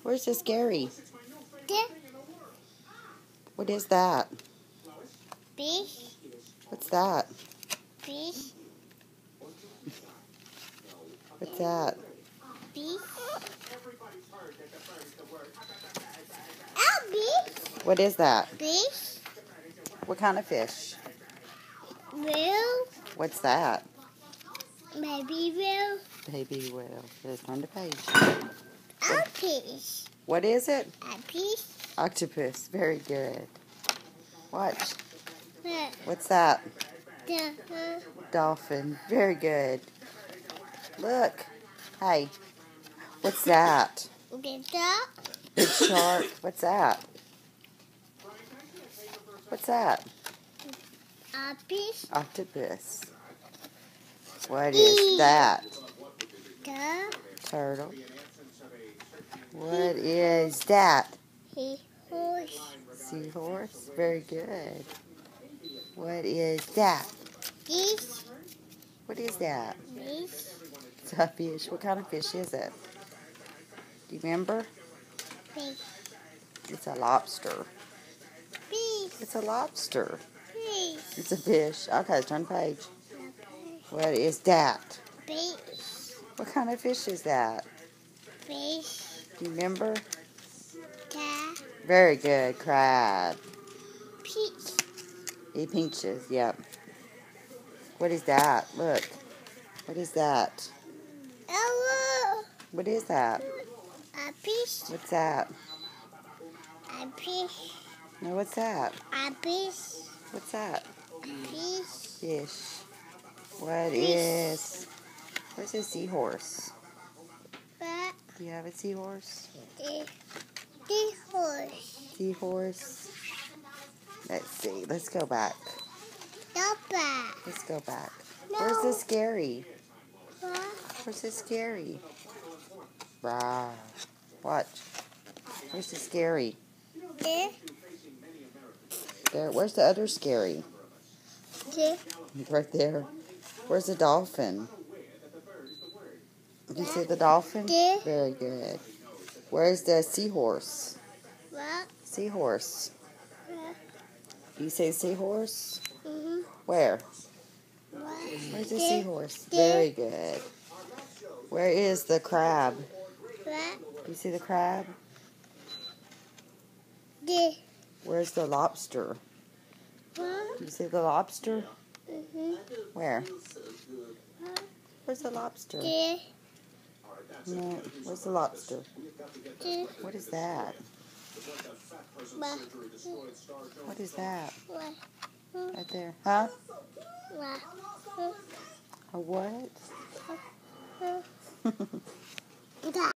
Where's this Gary? The What is that? fish, What's that? fish, What's that? fish. Oh, fish, What is that? fish, What kind of fish? whale, What's that? maybe whale, Baby whale. Just turn the page. a fish, What is it? a fish, Octopus. Very good. Watch. the What's that? the Dolphin. Very good. Look. Hey. What's that? the Big shark. What's that? What's that? a fish, Octopus. What is that? the Turtle. What is that? horse, Seahorse. Very good. What is that? fish, What is that? fish, It's a fish. What kind of fish is it? Do you remember? fish, It's a lobster. fish, It's a lobster. fish, It's a fish. Okay, turn the page. What is that? fish, What kind of fish is that? fish, Do you remember? cat, Very good. Crab. peach, Eat peaches. Yep. What is that? Look. What is that? hello, What is that? a fish, What's that? a fish, No, what's that? a fish, What's that? fish, Fish. What Fish. is... Where's a seahorse? but Do you have a seahorse? the horse, Seahorse. Let's see. Let's go back. the bat, Let's go back. No. Where's the scary? what, Where's the scary? Rah. Watch. Where's the scary? the, There. Where's the other scary? Right there. Where's the dolphin? You see the dolphin? There. Very good. Where's the seahorse? what, Seahorse. Do you say seahorse? mm-hmm, Where? what, Where's the There. seahorse? There. Very good. Where is the crab? what, Do you see the crab? the, Where's the lobster? what, Do you see the lobster? mm-hmm, Where? Where's the lobster? the, No. Where's the lobster? the, What is that? what, What is that? what, Right there. Huh? what, A what? what,